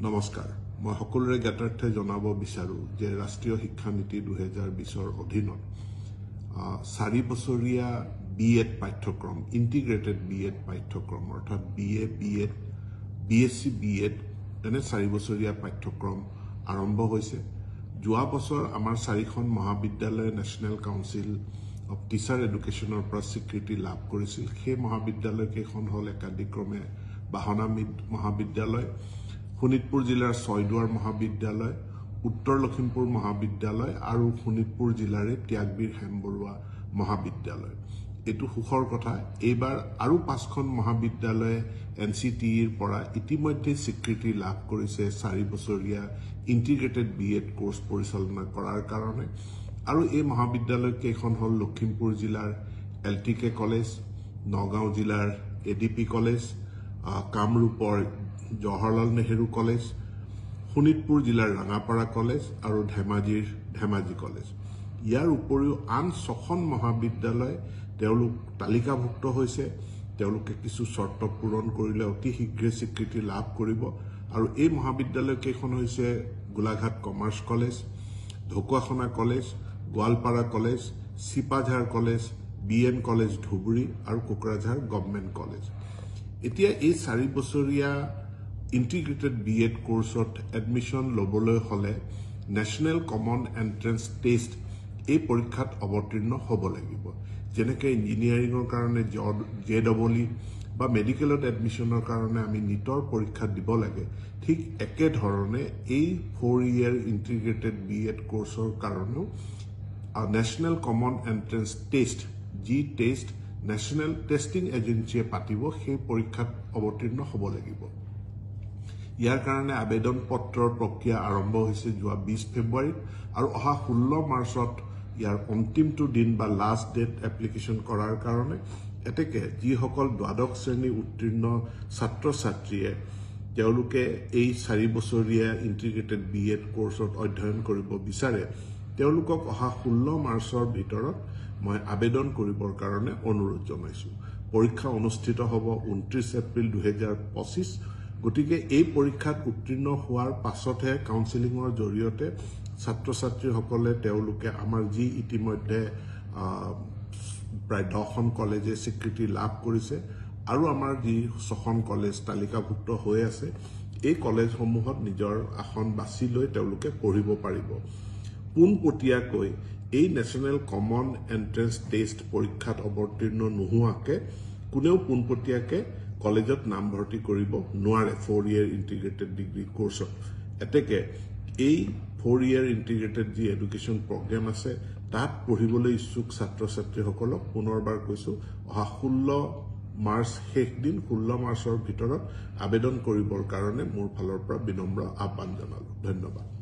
নমস্কাৰ মই সকলোৰে জ্ঞাতাৰ্থে জনাব বিচাৰো যে ৰাষ্ট্ৰীয় শিক্ষা নীতি 2020ৰ অধীনত 4 বছৰীয়া বিএড পাঠ্যক্ৰম ইন্টিগ্ৰেটেড বিএড পাঠ্যক্ৰম অৰ্থাৎ বিএ বিএড বিএসসি বিএড এনে 4 বছৰীয়া পাঠ্যক্ৰম আৰম্ভ হৈছে যোৱা বছৰ আমাৰ 4খন মহাবিদ্যালয় নেশনেল কাউন্সিল অফ টিচাৰ এডুকেশ্যনৰ পৰা স্বীকৃতি লাভ কৰিছিল সেই মহাবিদ্যালয় কেইখন হল একাধিক্ৰমে বাহনা মহাবিদ্যালয় শোণিতপুৰ জিলাৰ ছয়দুৱাৰ মহাবিদ্যালয় উত্তৰ লখিমপুৰ মহাবিদ্যালয় আৰু শোণিতপুৰ জিলাৰে ত্যাগবীৰ হেমবৰুৱা মহাবিদ্যালয় এটো সুখৰ কথা এইবাৰ আৰু 5খন মহাবিদ্যালয়ে এনসিটিৰ পৰা ইতিমধ্যে স্বীকৃতি লাভ কৰিছে 4 বছৰীয়া ইন্টিগ্ৰেটেড বিএড কোৰ্স পৰিচালনা কৰাৰ কাৰণে আৰু এই মহাবিদ্যালয় কেইখন হল লখিমপুৰ জিলাৰ এলটিকে কলেজ নগাঁও জিলাৰ এডিপি কলেজ কামৰূপৰ জৱাহৰলাল নেহেৰু কলেজ শোণিতপুৰ জিলাৰ ৰাঙাপাৰা কলেজ আৰু ধেমাজিৰ ধেমাজি কলেজ ইয়াৰ উপৰিও আন 6খন মহাবিদ্যালয় তেওঁলোক তালিকাভুক্ত হৈছে তেওঁলোকে কিছু শৰ্ত পূৰণ কৰিলে অতি শীঘ্ৰে স্বীকৃতি লাভ কৰিব আৰু এই মহাবিদ্যালয় কেইখন হৈছে Golaghat commerce college Dhakuakhana college Goalpara college Sipajhar college BN college Dhubri আৰু কোকৰাঝাৰ গভৰ্ণমেণ্ট কলেজ এতিয়া এই 4 বছৰীয়া ইন্টিগ্ৰেটেড বিএড কোৰ্সত এডমিশন লবলৈ হলে নেশনেল কমন এন্ট্ৰেন্স টেষ্ট এই পৰীক্ষাত অৱতীৰ্ণ হ'ব লাগিব যেনেকৈ ইঞ্জিনিয়াৰিংৰ কাৰণে জেডবলি বা মেডিকেলত এডমিশনৰ কাৰণে আমি নিটৰ পৰীক্ষা দিব লাগে ঠিক একে ধৰণে এই 4 ইয়াৰ ইন্টিগ্ৰেটেড বিএড কোৰ্সৰ কাৰণেও নেশনেল কমন এন্ট্ৰেন্স টেষ্ট জি টেষ্ট নেশনেল টেস্টিং এজেন্সিয়ে পাতিব সেই পৰীক্ষাত অৱতীৰ্ণ হ'ব লাগিব ইয়াৰ কাৰণে আবেদন পত্ৰৰ প্ৰক্ৰিয়া আৰম্ভ হৈছে যোৱা 20 ফেব্ৰুৱাৰী আৰু অহা 16 মাৰ্চত ইয়াৰ অন্তিমটো দিন বা লাষ্ট ডেট এপ্লিকেশন কৰাৰ কাৰণে এতেকে যিসকল দ্বাদশ শ্ৰেণী উত্তীৰ্ণ ছাত্ৰ ছাত্ৰীয়ে তেওঁলোকে এই 4 বছৰীয়া ইন্টিগ্ৰেটেড বিএড কোৰ্সত অধ্যয়ন কৰিব বিচাৰে তেওঁলোকক অহা 16 মাৰ্চৰ ভিতৰত মই আবেদন কৰিবৰ কাৰণে অনুৰোধ জনাইছো পৰীক্ষা অনুষ্ঠিত হ'ব 29 এপ্ৰিল 2025 গতিকে এই পৰীক্ষাত উত্তীৰ্ণ হোৱাৰ পাছতহে কাউন্সেলিংৰ জৰিয়তে ছাত্ৰ ছাত্ৰীসকলে তেওঁলোকে আমাৰ যি ইতিমধ্যে প্ৰায় 10খন কলেজে স্বীকৃতি লাভ কৰিছে আৰু আমাৰ যি 6খন কলেজ তালিকাভুক্ত হৈ আছে এই কলেজসমূহত নিজৰ আসন বাছি লৈ তেওঁলোকে পঢ়িব পাৰিব পোনপটীয়াকৈ এই নেশনেল কমন এন্ট্ৰেন্স টেষ্ট পৰীক্ষাত অৱতীৰ্ণ নোহোৱাকে কোনেও পোনপটীয়াকে কলেজত নাম ভৰ্তি কৰিব নোৱাৰে 4 ইয়াৰ ইন্টিগ্ৰেটেড ডিগ্ৰী কোৰ্সত এতেকে এই 4 ইয়াৰ ইন্টিগ্ৰেটেড যি এডুকেশ্যন প্ৰগ্ৰাম আছে তাত পঢ়িবলৈ ইচ্ছুক ছাত্ৰ ছাত্ৰীসকলক পুনৰবাৰ কৈছো অহা 16 মাৰ্চ শেষ দিন 16 মাৰ্চৰ ভিতৰত আবেদন কৰিবৰ কাৰণে মোৰ ফালৰ পৰা বিনম্ৰ আহ্বান জনালো ধন্যবাদ